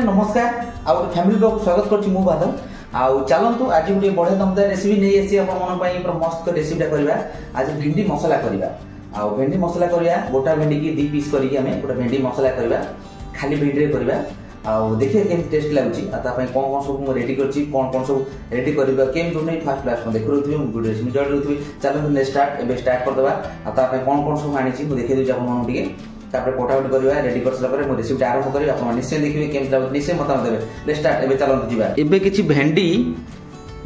नमस्कार आउ family blog स्वागत करछि मु बादल आउ चलंतु आज गोटे बढ़िया दमदार रेसिपी नहीं आसी अपन मन पूरा मस्त रेसिपीटा करबा। आज भेंडी मसला करबा। आउ भेंडी मसला करबा गोटा भेंडी की 2 पीस करके हमें गोटा भेंडी मसला करबा खाली भेंडी रे करबा। आउ देखिए केम टेस्ट लागुची आ ता पय कोन कोन सब मु रेडी करछि कोन सब रेडी करबा केम जोनै फास्ट क्लास में देखु रथि वीडियो रेसिपी जड रथि। चलंतु ने स्टार्ट कर देबा आ ता पय कोन सब आनिछि मु देखै दउ अपन मन टिके तापर कोटाउट करबा रेडी करसला परे मो रेसिपी आरंभ करी आपण निश्चय देखिबे केम लागु निश्चय मत देबे। ले स्टार्ट एबे चलंतु जिबा। एबे किछि भेंडी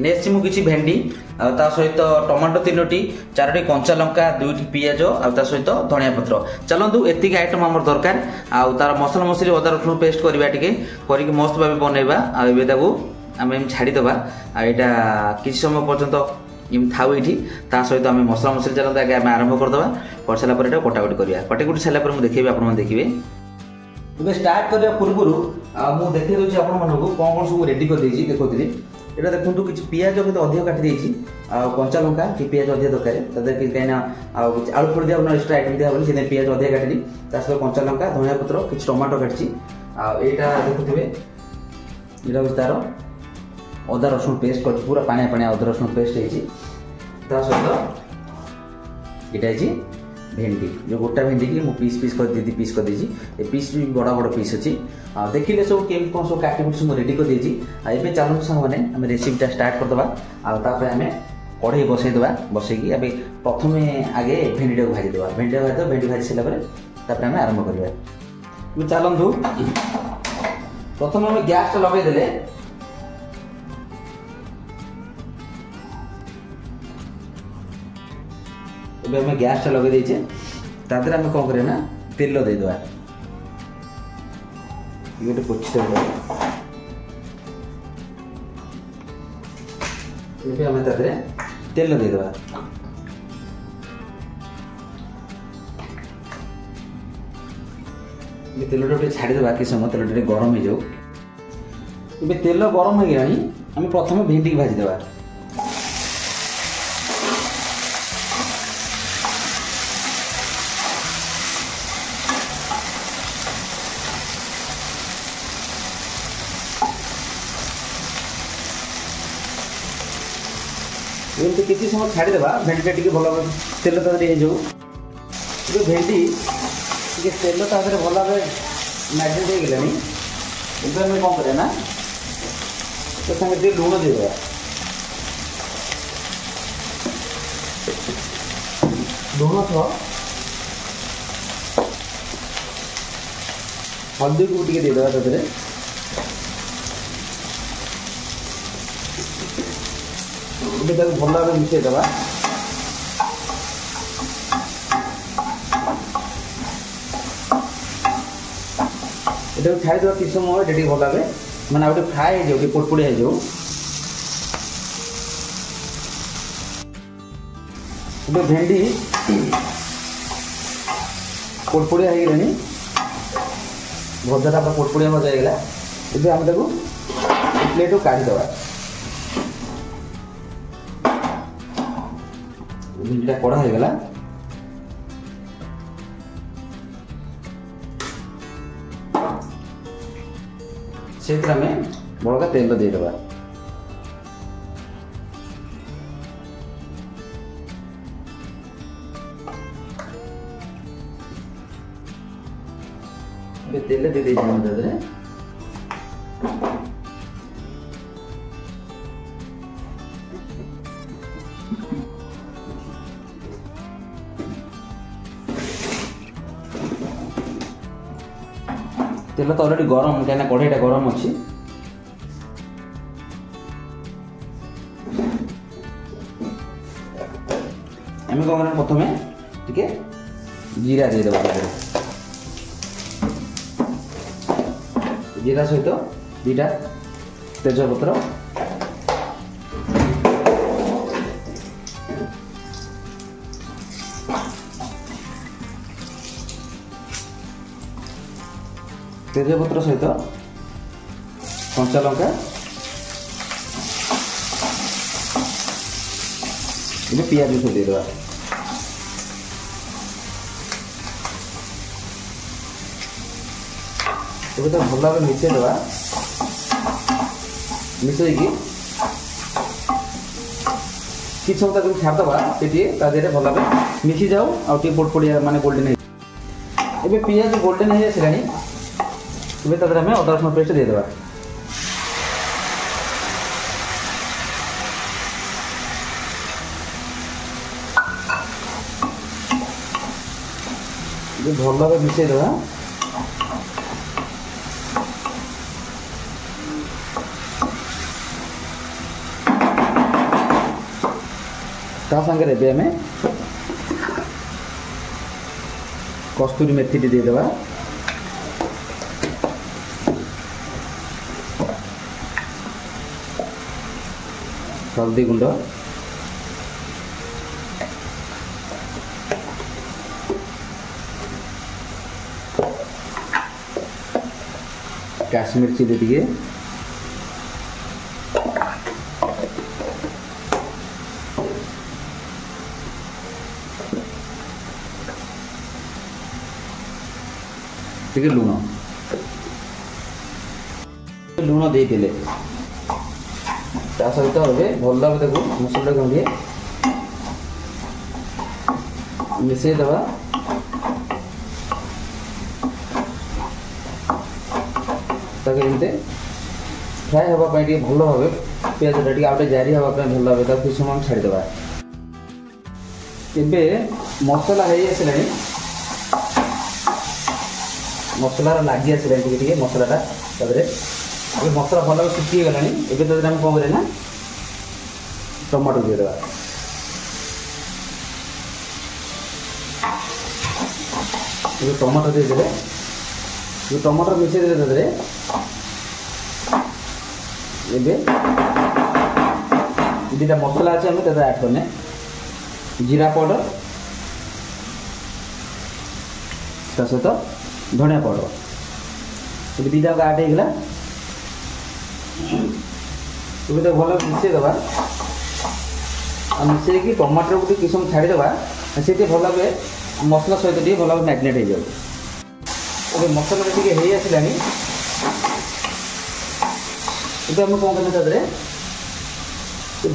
नेछि मु किछि भेंडी आ ता सहित टमाटो 3टी 4टी कंचा लंका 2टी पियाज आ ता सहित धनिया पत्र। चलंतु एतिक आइटम हमर दरकार आ तार मसला मसली अदा रसुन पेस्ट करबा टिके करिक मस्त भाबे बनेबा आ एबे ताकू आमे छाडी देबा आ एटा किछि समय पर्यंत इम थाउ इठी ता सहित आमे मसला मसली चलंतु आगे आमे आरंभ कर देबा कर साला परे कोटाकोटी करिया कोटाकोटी साला परे मु देखैबे आपण मन देखिबे। एबे स्टार्ट करिया पूर्वरु मु देखै दोछि आपण मनकु कोन सब रेडी कर देछि देखोतिली। एटा देखंतु किछि पियाज के अधिक काटि देछि आ कंचा लंका कि पियाज अधिक दरकार तदे कि कैना आ किछि आलू फोड़ दिया एक्स्ट्रा आइटम दिया बोली से पियाज अधिक काटिली ता सहित कंचा लंका धनिया पत्र किछि टमाटो काटछि आ एटा देखुथिबे एटा तार अदा रसुन पेस्ट कर पूरा पानी पानी अदा रसुन पेस्ट है ता सहित एटा है भेंडी जो गोटा भेंडी की पीस पीस कर दी पीस कर दीजिए ए पीस भी बड़ा बड़ा पीस अच्छी देखिले सब केम कौन सब काटिकुट सब रेडी कर दीजिए। एबे चलू सांग मैंने आम रेसिपीटा स्टार्ट करदे आगे आम कढ़ई बसईदे बसईकी अभी प्रथम आगे भेंडी को भाजीदे भेंडी भाजी सारापर आम आरंभ करवा। चलतु प्रथम आम गैस लगेदे एबे हमें गैस टा लगे देछे तादर हमें कौन करे ना तेल दे दवा ये गोटे पोछी एबे हमें तादरे तेल दे दवा ये तेल टा छाड़ी दवा कि समय तेल टा गरम हो जाऊ। एबे तेल गरम हो गलानी हमें प्रथम भेंडी की भाजी दवा। एमती किसी समय छाड़ीदेवा भेंडी टे भल तेल तादे हो भेंडी टे तेल तादे भल भाव मैरिनेट हो गलानी। एबे हमें कौन करें ना तो संगे लुण देवा लुण सह हल्दी को टे देदेवा तादे भल भाव मिसेदेवा। ये छाड़ीदेवा कि समय ये भल भाव मैंने गोटे फ्राए हो पोड़पोड़िया हो भेंडी पोड़पोड़िया हो गलानी भजाटा पोड़पोड़िया भजा होगा। ये आम प्लेट को काढ़ीदेवा भेंडीटा कड़ा हो गला से बड़का तेल देदेवा। तेल दे दे तेल तो अलरेडी गरम कहीं कढ़ईटा गरम अच्छी आम कौन प्रथम टिके जीरा देदेवा जीरा सहित 2टा तेजपत्र तेजपत्र सहित कंचा लंका पियाज सब देदेवा ଏବେ ତ ଭଲ ଭାବେ ମିଶାଇଦେବା। ମିଶାଇକି କିଛି ସମୟ ତାକୁ ଛାଡ଼ିଦେବା, ସେ ଟିକେ ତା ଦେହରେ ଭଲ ଭାବେ ମିଶି ଯାଉ ଆଉ ଟିକେ ପୋଡ଼ପୋଡ଼ିଆ ମାନେ ଗୋଲ୍ଡେନ୍ ହେଇ। ଏବେ ପିଆଜ ଗୋଲ୍ଡେନ୍ ହେଇ ଆସିଲାଣି। ଏବେ ତା ଦେହରେ ଆମେ ଅଦା ରସୁଣ ପେଷ୍ଟ ଦେଇଦେବା। ଭଲ ଭାବେ ମିଶାଇଦେବା। ତା ସାଙ୍ଗରେ ଏବେ ଆମେ କସ୍ତୁରୀ ମେଥିଟି ଦେଇଦେବା। ହଳଦୀ ଗୁଣ୍ଡ, କାଶ୍ମୀର ଚିଲି ଟିକେ, ଟିକେ ଲୁଣ ଦେଇଥିଲେ। ତା ସହିତ ଏବେ ଭଲ ଭାବେ ତାକୁ ମସଲାଟାକୁ ଟିକେ ମିଶାଇ ଦେବା। ତାକୁ ଏମିତି ଫ୍ରାଏ ହେବା ପାଇଁ ଟିକେ ଭଲ ଭାବେ ପିଆଜଟା ଟିକେ ଆଉ ଟିକେ ଜାରି ହେବା ପାଇଁ ଭଲ ଭାବେ ତାକୁ କିଛି ସମୟ ଛାଡ଼ିଦେବା। ଏବେ ମସଲା ହେଇ ଆସିଲାଣି, ମସଲାର ଲାଗି ଆସିଲାଣି ଟିକେ ଟିକେ ମସଲାଟା ତା ଦେହରେ। ଏବେ ମସଲା ଭଲ ଭାବେ ଶୁଖି ଗଲାଣି। ଏବେ ତା ଦେହରେ ଆମେ କ'ଣ କରିବା ନା ଟମାଟୋ ଦେଇଦେବା। ଏବେ ଟମାଟୋ ଦେଇଦେଲେ, ଟମାଟୋ ମିଶାଇ ଦେଲେ ତା ଦେହରେ ଏବେ ଦୁଇଟା ମସଲା ଅଛି ଆମେ ତା ଦେହରେ ଆଡ଼୍ କରିନେ। ଜିରା ପାଉଡ଼ର ତା ସହିତ ଧନିଆ ପାଉଡ଼ର, ଏବେ ଦୁଇଟା ଆଡ଼୍ ହେଇଗଲା। ଏବେ ତାକୁ ଭଲ ମିଶାଇଦେବା। ଆଉ ମିଶାଇକି ଟମାଟୋକୁ ଟିକେ କିଛି ସମୟ ଛାଡ଼ିଦେବା, ସେ ଟିକେ ଭଲ ଭାବେ ମସଲା ସହିତ ଟିକେ ଭଲ ଭାବେ ମ୍ୟାରିନେଟ୍ ହେଇଯାଉ। ଏବେ ମସଲାଟା ଟିକେ ହେଇ ଆସିଲାଣି। ଏବେ ଆମେ କ'ଣ କରିବା ତା ଦେହରେ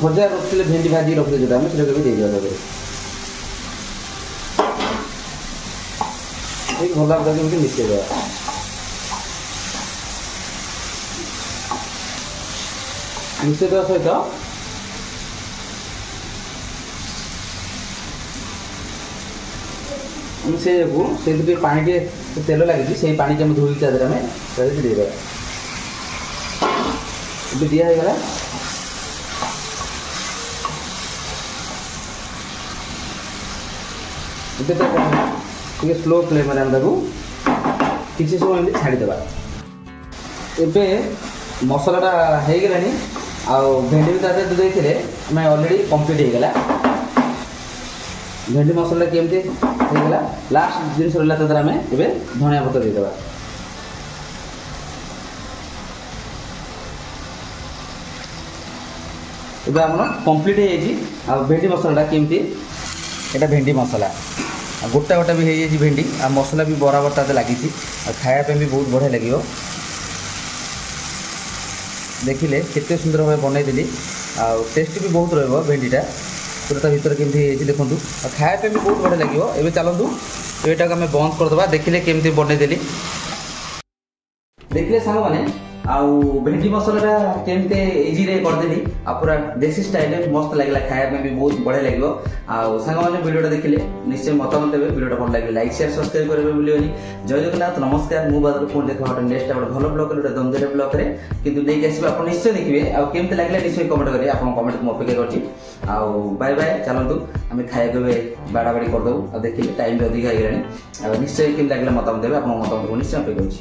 ଭଜା ରଖିଥିଲେ ଭେଣ୍ଡି ଭାଜିକି ରଖିଥିଲେ ଯେଉଁଟା ଆମେ ସେଟାକୁ ବି ଦେଇଦେବା ତା ଦେହରେ। ଭଲ ଭାବେ ତାକୁ ଏମିତି ମିଶାଇଦେବା। ମିଶାଇଦେବା ସହିତ ଆମେ ସେଇକୁ ସେଇଠୁ ଟିକେ ପାଣି ଟିକେ ତେଲ ଲାଗିଛି, ସେଇ ପାଣିକି ଆମେ ଧୋଇକି ତା ଦେହରେ ଆମେ ତା ଦେହରେ ଦେଇଦେବା। ଏବେ ଦିଆ ହେଇଗଲା। ଏବେ ତ ଟିକେ ସ୍ଲୋ ଫ୍ଲେମ୍ରେ ଆମେ ତାକୁ କିଛି ସମୟ ଏମିତି ଛାଡ଼ିଦେବା। ଏବେ ମସଲାଟା ହେଇଗଲାଣି ଆଉ ଭେଣ୍ଡି ବି ତା ଦେହରେ ଦେଇଥିଲେ ଆମେ ଅଲରେଡ଼ି କମ୍ପ୍ଲିଟ୍ ହେଇଗଲା। ଭେଣ୍ଡି ମସଲା କେମିତି ହେଇଗଲା, ଲାଷ୍ଟ ଜିନିଷ ରହିଲା ତା ଦେହରେ ଆମେ ଏବେ ଧନିଆ ପତ୍ର ଦେଇଦେବା। ଏବେ ଆମର କମ୍ପ୍ଲିଟ୍ ହେଇଯାଇଛି। ଆଉ ଭେଣ୍ଡି ମସଲାଟା କେମିତି, ଏଇଟା ଭେଣ୍ଡି ମସଲା ଆଉ ଗୋଟା ଗୋଟା ବି ହେଇଯାଇଛି ଭେଣ୍ଡି, ଆଉ ମସଲା ବି ବରାବର ତା ଦେହରେ ଲାଗିଛି, ଆଉ ଖାଇବା ପାଇଁ ବି ବହୁତ ବଢ଼ିଆ ଲାଗିବ। ଦେଖିଲେ କେତେ ସୁନ୍ଦର ଭାବେ ବନେଇଦେଲି, ଆଉ ଟେଷ୍ଟ ବି ବହୁତ ରହିବ। ଭେଣ୍ଡିଟା ପୁରା ତା ଭିତରେ କେମିତି ହେଇଯାଇଛି ଦେଖନ୍ତୁ, ଆଉ ଖାଇବା ପାଇଁ ବି ବହୁତ ବଢ଼ିଆ ଲାଗିବ। ଏବେ ଚାଲନ୍ତୁ ଏଇଟାକୁ ଆମେ ବନ୍ଦ କରିଦେବା। ଦେଖିଲେ କେମିତି ବନେଇଦେଲି, ଦେଖିଲେ ସାଙ୍ଗମାନେ। ଆଉ ଭେଣ୍ଡି ମସଲାଟା କେମିତି ଇଜିରେ କରିଦେଲି, ଆଉ ପୁରା ଦେଶୀ ଷ୍ଟାଇଲରେ ମସ୍ତ ଲାଗିଲା, ଖାଇବା ପାଇଁ ବି ବହୁତ ବଢ଼ିଆ ଲାଗିବ। ଆଉ ସାଙ୍ଗମାନେ ଭିଡ଼ିଓଟା ଦେଖିଲେ ନିଶ୍ଚୟ ମତାମତ ଦେବେ। ଭିଡ଼ିଓଟା ଭଲ ଲାଗିଲେ ଲାଇକ୍ ସେୟାର ସବସ୍କ୍ରାଇବ୍ କରିବେ ଭୁଲିବେନି। ଜୟ ଜଗନ୍ନାଥ, ନମସ୍କାର। ମୁଁ ବାଦଲ ପୁଣି ଦେଖା ଗୋଟେ ନେକ୍ସଟ ଗୋଟେ ଭଲ ବ୍ଲଗରେ, ଗୋଟେ ଦମଦାରିଆ ବ୍ଲଗରେ କିନ୍ତୁ ନେଇକି ଆସିବେ। ଆପଣ ନିଶ୍ଚୟ ଦେଖିବେ, ଆଉ କେମିତି ଲାଗିଲା ନିଶ୍ଚୟ କମେଣ୍ଟ କରିବେ। ଆପଣଙ୍କ କମେଣ୍ଟ ମୁଁ ଅପେକ୍ଷା କରିଛି। ଆଉ ବାଏ ବାଏ, ଚାଲନ୍ତୁ ଆମେ ଖାଇବାକୁ ଏବେ ବାଡ଼ାବାଡ଼ି କରିଦେବୁ। ଆଉ ଦେଖିଲେ ଟାଇମ୍ ବି ଅଧିକ ହେଇଗଲାଣି, ଆଉ ନିଶ୍ଚୟ କେମିତି ଲାଗିଲା ମତାମତ ଦେବେ। ଆପଣଙ୍କ ମତାମତକୁ ନିଶ୍ଚୟ ଅପେକ୍ଷା କରୁଛି।